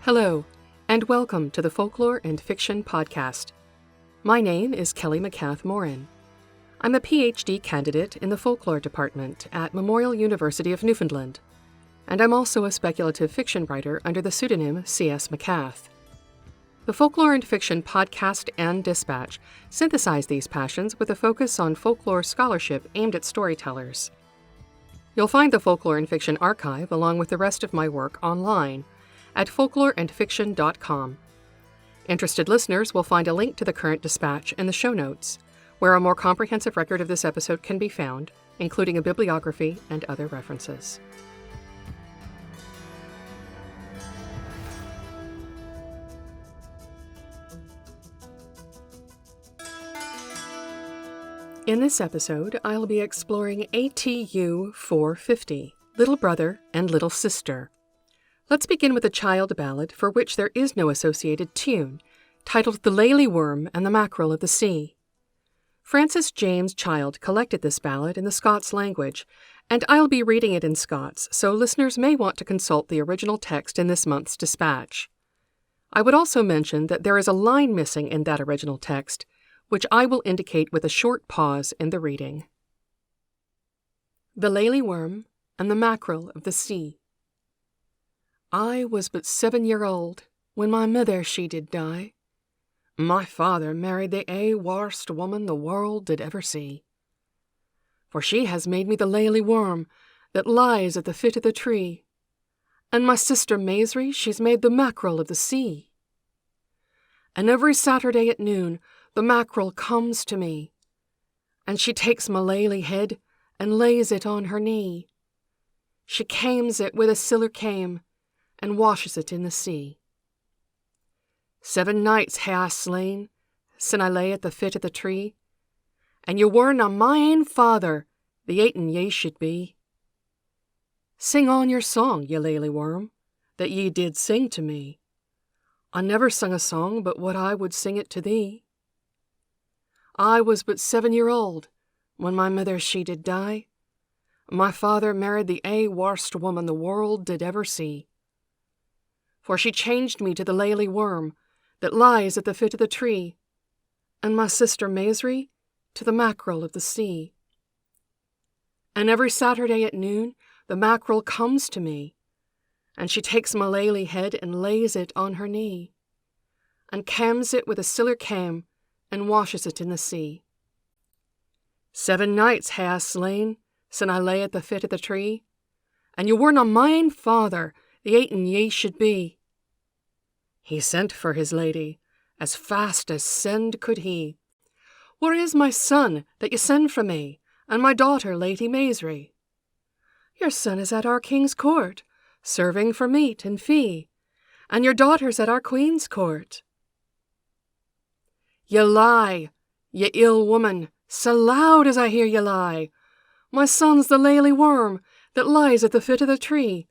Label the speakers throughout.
Speaker 1: Hello, and welcome to the Folklore and Fiction Podcast. My name is Kelly McCath Morin. I'm a PhD candidate in the Folklore Department at Memorial University of Newfoundland, and I'm also a speculative fiction writer under the pseudonym C.S. McCath. The Folklore and Fiction Podcast and Dispatch synthesize these passions with a focus on folklore scholarship aimed at storytellers. You'll find the Folklore and Fiction archive along with the rest of my work online at folkloreandfiction.com. Interested listeners will find a link to the current dispatch in the show notes, where a more comprehensive record of this episode can be found, including a bibliography and other references. In this episode, I'll be exploring ATU 450, Little Brother and Little Sister. Let's begin with a child ballad for which there is no associated tune, titled The Laily Worm and the Mackerel of the Sea. Francis James Child collected this ballad in the Scots language, and I'll be reading it in Scots, so listeners may want to consult the original text in this month's dispatch. I would also mention that there is a line missing in that original text, which I will indicate with a short pause in the reading. The Laily Worm and the Mackerel of the Sea. I was but 7-year-old when my mother she did die. My father married the warst woman the world did ever see. For she has made me the laily worm that lies at the foot of the tree, and my sister Maisry she's made the mackerel of the sea. And every Saturday at noon the mackerel comes to me, and she takes my laily head and lays it on her knee. She cames it with a siller came, and washes it in the sea. 7 nights hae I slain, sin I lay at the foot of the tree, and ye werena my ain father, the atin ye should be. Sing on your song, ye laily worm, that ye did sing to me. I never sung a song but what I would sing it to thee. I was but 7-year-old when my mother she did die. My father married the warst woman the world did ever see. For she changed me to the laily worm that lies at the foot of the tree, and my sister Maisry to the mackerel of the sea. And every Saturday at noon the mackerel comes to me, and she takes my laily head and lays it on her knee, and cams it with a siller cam, and washes it in the sea. 7 nights hae I slain, sin I lay at the foot of the tree, and ye werena mine father, the atin ye should be. He sent for his lady, as fast as send could he. Where is my son, that ye send from me, and my daughter, Lady Maisry? Your son is at our king's court, serving for meat and fee, and your daughter's at our queen's court. Ye lie, ye ill woman, so loud as I hear ye lie. My son's the laily worm that lies at the foot of the tree,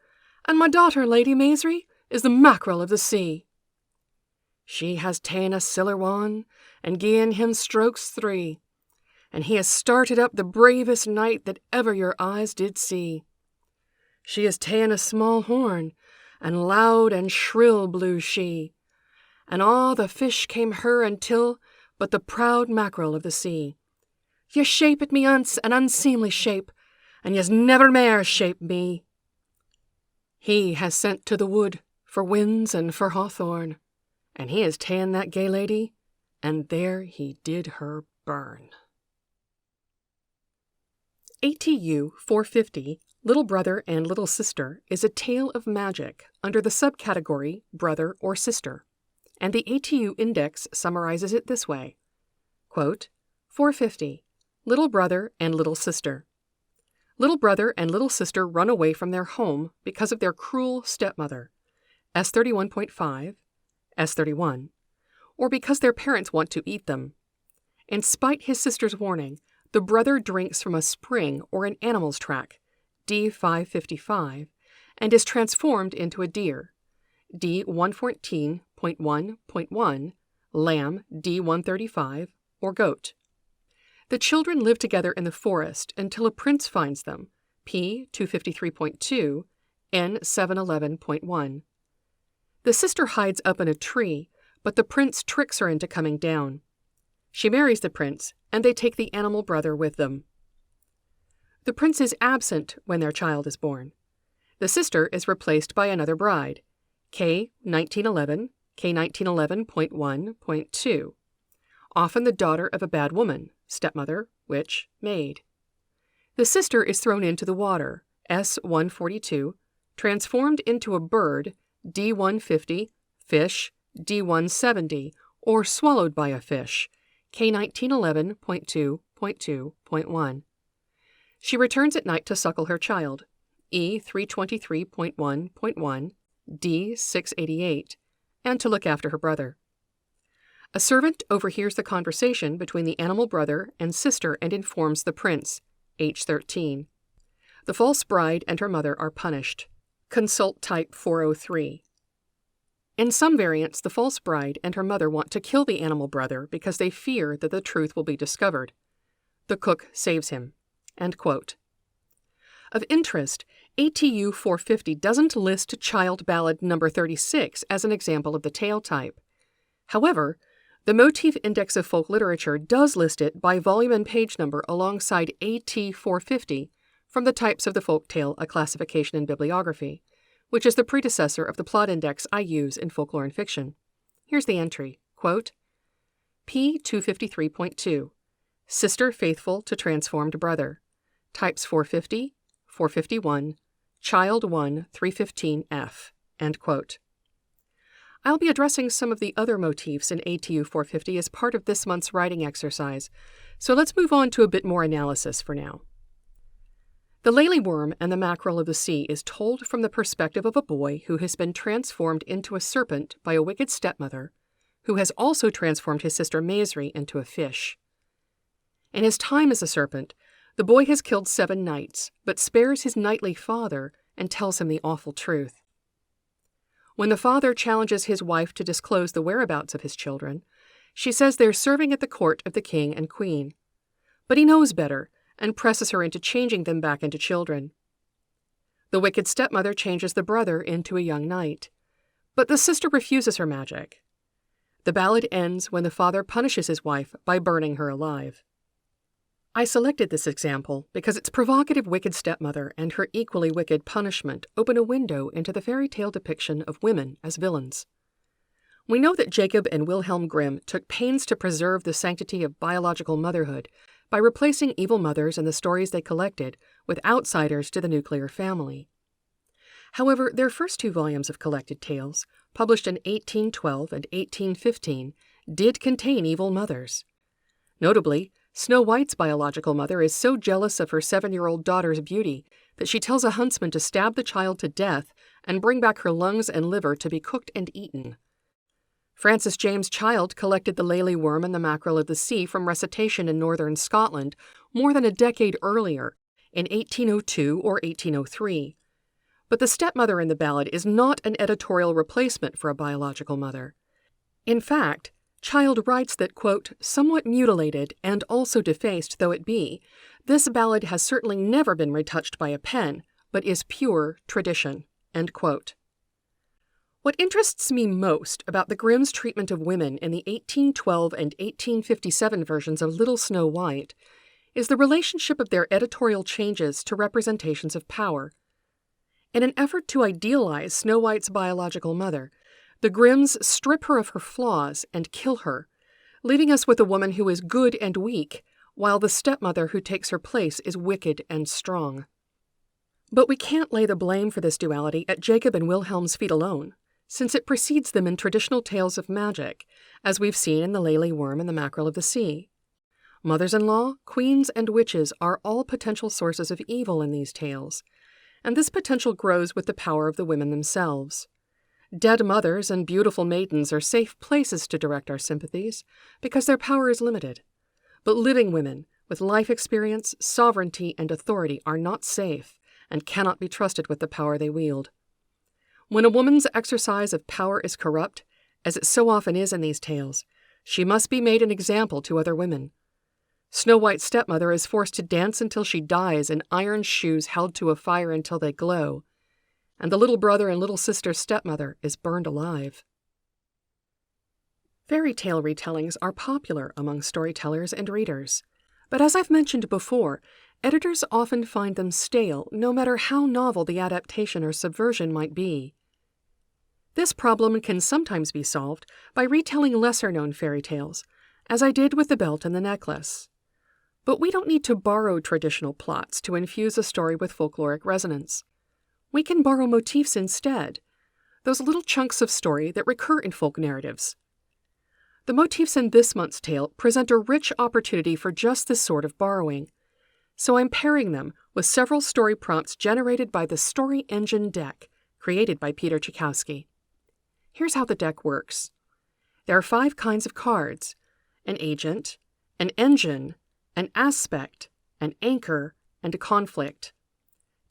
Speaker 1: and my daughter, Lady Maisry, is the mackerel of the sea. She has ta'en a siller one, and gi'en him strokes 3, and he has started up the bravest knight that ever your eyes did see. She has ta'en a small horn, and loud and shrill blew she, and a' the fish came her until but the proud mackerel of the sea. Ye shaped me once an unseemly shape, and ye's never mair shape me. He has sent to the wood for winds and for hawthorn, and he has ta'en that gay lady, and there he did her burn. ATU 450, Little Brother and Little Sister, is a tale of magic under the subcategory Brother or Sister, and the ATU Index summarizes it this way. Quote, 450, Little Brother and Little Sister. Little brother and little sister run away from their home because of their cruel stepmother, S31.5, S31, or because their parents want to eat them. In spite his sister's warning, the brother drinks from a spring or an animal's track, D555, and is transformed into a deer, D114.1.1, lamb, D135, or goat. The children live together in the forest until a prince finds them, P253.2, N711.1. The sister hides up in a tree, but the prince tricks her into coming down. She marries the prince, and they take the animal brother with them. The prince is absent when their child is born. The sister is replaced by another bride, K 1911, K 1911.1.2, often the daughter of a bad woman, stepmother, witch, maid. The sister is thrown into the water, S 142, transformed into a bird, D 150, fish, D 170, or swallowed by a fish, K 1911.2.2.1. She returns at night to suckle her child, E 323.1.1, D 688, and to look after her brother. A servant overhears the conversation between the animal brother and sister and informs the prince, H 13. The false bride and her mother are punished. Consult Type 403. In some variants, the false bride and her mother want to kill the animal brother because they fear that the truth will be discovered. The cook saves him. End quote. Of interest, ATU 450 doesn't list Child Ballad number 36 as an example of the tale type. However, the Motif Index of Folk Literature does list it by volume and page number alongside AT 450 from the Types of the Folk Tale, a Classification in Bibliography, which is the predecessor of the plot index I use in folklore and fiction. Here's the entry, quote, P 253.2, Sister Faithful to Transformed Brother, Types 450, 451, Child 1 315F, end quote. I'll be addressing some of the other motifs in ATU 450 as part of this month's writing exercise, so let's move on to a bit more analysis for now. The Lely Worm and the Mackerel of the Sea is told from the perspective of a boy who has been transformed into a serpent by a wicked stepmother, who has also transformed his sister Maisry into a fish. In his time as a serpent, the boy has killed 7 knights, but spares his knightly father and tells him the awful truth. When the father challenges his wife to disclose the whereabouts of his children, she says they're serving at the court of the king and queen. But he knows better and presses her into changing them back into children. The wicked stepmother changes the brother into a young knight, but the sister refuses her magic. The ballad ends when the father punishes his wife by burning her alive. I selected this example because its provocative wicked stepmother and her equally wicked punishment open a window into the fairy tale depiction of women as villains. We know that Jacob and Wilhelm Grimm took pains to preserve the sanctity of biological motherhood by replacing evil mothers in the stories they collected with outsiders to the nuclear family. However, their first 2 volumes of collected tales, published in 1812 and 1815, did contain evil mothers. Notably, Snow White's biological mother is so jealous of her 7-year-old daughter's beauty that she tells a huntsman to stab the child to death and bring back her lungs and liver to be cooked and eaten. Francis James Child collected the Lely Worm and the Mackerel of the Sea from recitation in northern Scotland more than a decade earlier, in 1802 or 1803. But the stepmother in the ballad is not an editorial replacement for a biological mother. In fact, Child writes that, quote, somewhat mutilated and also defaced though it be, this ballad has certainly never been retouched by a pen, but is pure tradition, end quote. What interests me most about the Grimm's treatment of women in the 1812 and 1857 versions of Little Snow White is the relationship of their editorial changes to representations of power. In an effort to idealize Snow White's biological mother, the Grimms strip her of her flaws and kill her, leaving us with a woman who is good and weak, while the stepmother who takes her place is wicked and strong. But we can't lay the blame for this duality at Jacob and Wilhelm's feet alone, since it precedes them in traditional tales of magic, as we've seen in the Lely Worm and the Mackerel of the Sea. Mothers-in-law, queens, and witches are all potential sources of evil in these tales, and this potential grows with the power of the women themselves. Dead mothers and beautiful maidens are safe places to direct our sympathies because their power is limited. But living women, with life experience, sovereignty, and authority are not safe and cannot be trusted with the power they wield. When a woman's exercise of power is corrupt, as it so often is in these tales, she must be made an example to other women. Snow White's stepmother is forced to dance until she dies in iron shoes held to a fire until they glow, and the little brother and little sister's stepmother is burned alive. Fairy tale retellings are popular among storytellers and readers, but as I've mentioned before, editors often find them stale no matter how novel the adaptation or subversion might be. This problem can sometimes be solved by retelling lesser-known fairy tales, as I did with The Belt and the Necklace. But we don't need to borrow traditional plots to infuse a story with folkloric resonance. We can borrow motifs instead, those little chunks of story that recur in folk narratives. The motifs in this month's tale present a rich opportunity for just this sort of borrowing, so I'm pairing them with several story prompts generated by the Story Engine deck, created by Peter Czukowski. Here's how the deck works. There are 5 kinds of cards: an agent, an engine, an aspect, an anchor, and a conflict.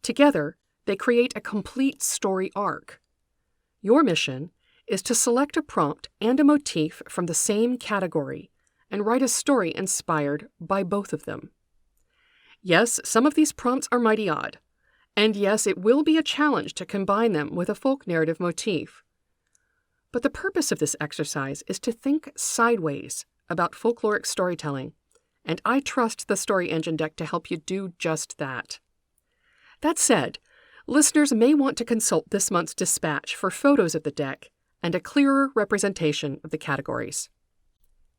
Speaker 1: Together, they create a complete story arc. Your mission is to select a prompt and a motif from the same category and write a story inspired by both of them. Yes, some of these prompts are mighty odd, and yes, it will be a challenge to combine them with a folk narrative motif. But the purpose of this exercise is to think sideways about folkloric storytelling, and I trust the Story Engine deck to help you do just that. That said, listeners may want to consult this month's dispatch for photos of the deck and a clearer representation of the categories.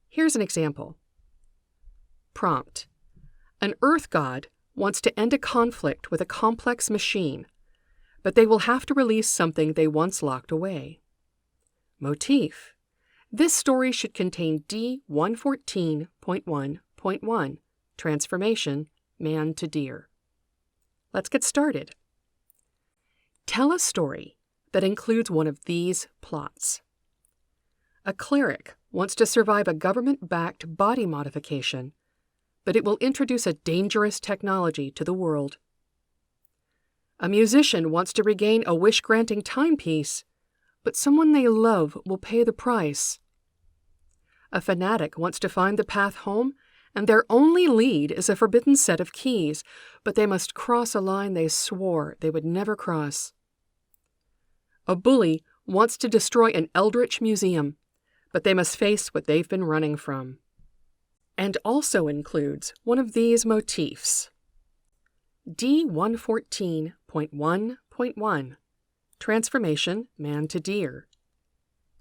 Speaker 1: Here's an example. Prompt: an earth god wants to end a conflict with a complex machine, but they will have to release something they once locked away. Motif: this story should contain D114.1.1, Transformation, Man to Deer. Let's get started. Tell a story that includes one of these plots. A cleric wants to survive a government-backed body modification, but it will introduce a dangerous technology to the world. A musician wants to regain a wish-granting timepiece, but someone they love will pay the price. A fanatic wants to find the path home, and their only lead is a forbidden set of keys, but they must cross a line they swore they would never cross. A bully wants to destroy an eldritch museum, but they must face what they've been running from. And also includes one of these motifs. D114.1.1, Transformation, Man to Deer.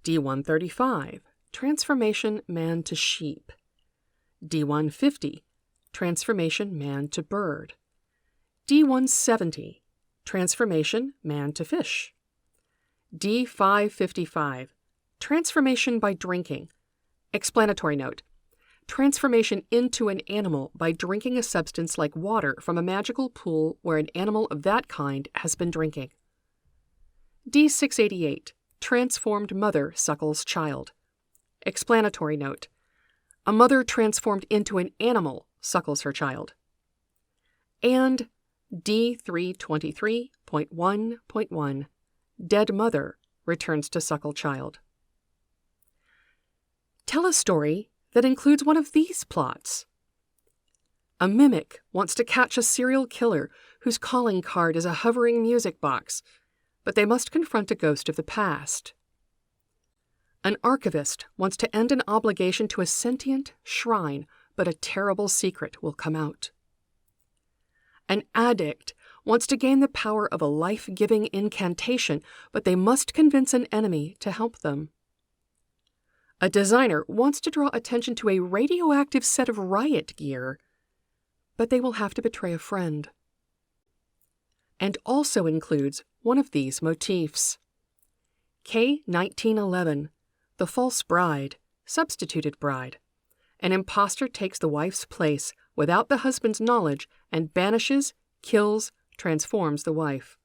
Speaker 1: D135, Transformation, Man to Sheep. D150, Transformation, Man to Bird. D170, Transformation, Man to Fish. D555, Transformation by Drinking. Explanatory note: transformation into an animal by drinking a substance like water from a magical pool where an animal of that kind has been drinking. D688, Transformed Mother Suckles Child. Explanatory note: a mother transformed into an animal suckles her child. And D323.1.1, Dead Mother Returns to Suckle Child. Tell a story that includes one of these plots. A mimic wants to catch a serial killer whose calling card is a hovering music box, but they must confront a ghost of the past. An archivist wants to end an obligation to a sentient shrine, but a terrible secret will come out. An addict wants to gain the power of a life-giving incantation, but they must convince an enemy to help them. A designer wants to draw attention to a radioactive set of riot gear, but they will have to betray a friend. And also includes one of these motifs. K1911, The False Bride, Substituted Bride. An imposter takes the wife's place without the husband's knowledge and banishes, kills, transforms the wife.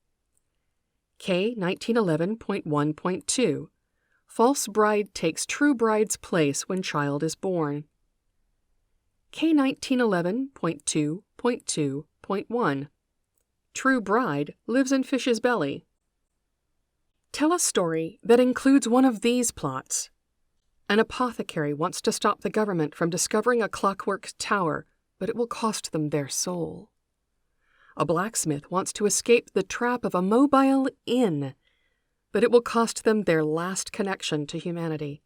Speaker 1: K1911.1.2, False bride takes true bride's place when child is born. K1911.2.2.1, True bride lives in fish's belly. Tell a story that includes one of these plots. An apothecary wants to stop the government from discovering a clockwork tower, but it will cost them their soul. A blacksmith wants to escape the trap of a mobile inn, but it will cost them their last connection to humanity.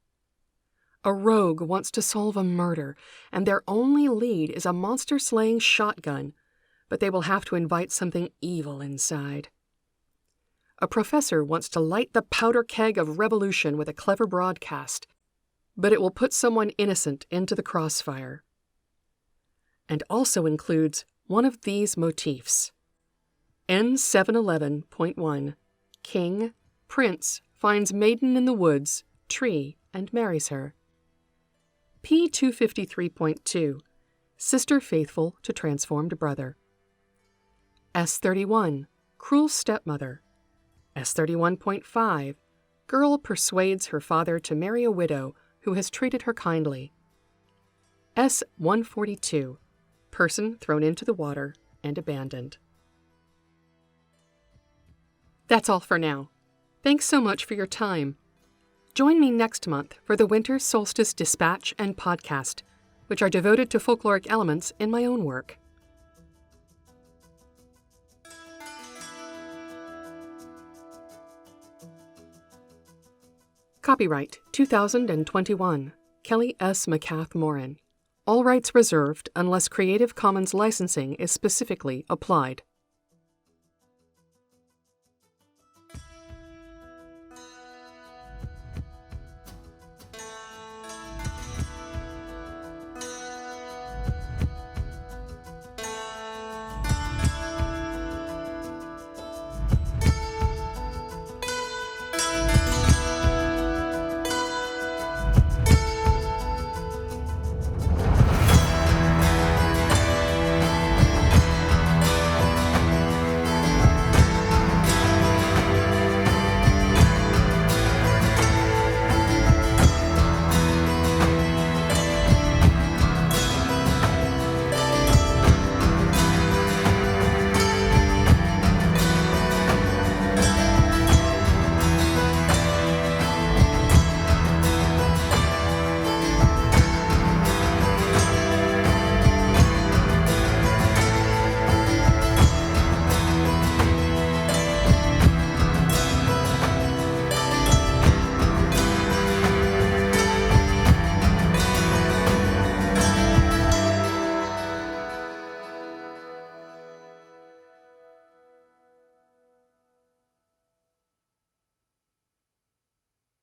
Speaker 1: A rogue wants to solve a murder, and their only lead is a monster-slaying shotgun, but they will have to invite something evil inside. A professor wants to light the powder keg of revolution with a clever broadcast, but it will put someone innocent into the crossfire. And also includes one of these motifs. N711.1. King, Prince, finds maiden in the woods, tree, and marries her. P253.2. Sister faithful to transformed brother. S31. Cruel stepmother. S31.5. Girl persuades her father to marry a widow who has treated her kindly. S142. Person thrown into the water and abandoned. That's all for now. Thanks so much for your time. Join me next month for the Winter Solstice Dispatch and Podcast, which are devoted to folkloric elements in my own work. Copyright 2021. Kelly S. McCath Morin. All rights reserved unless Creative Commons licensing is specifically applied.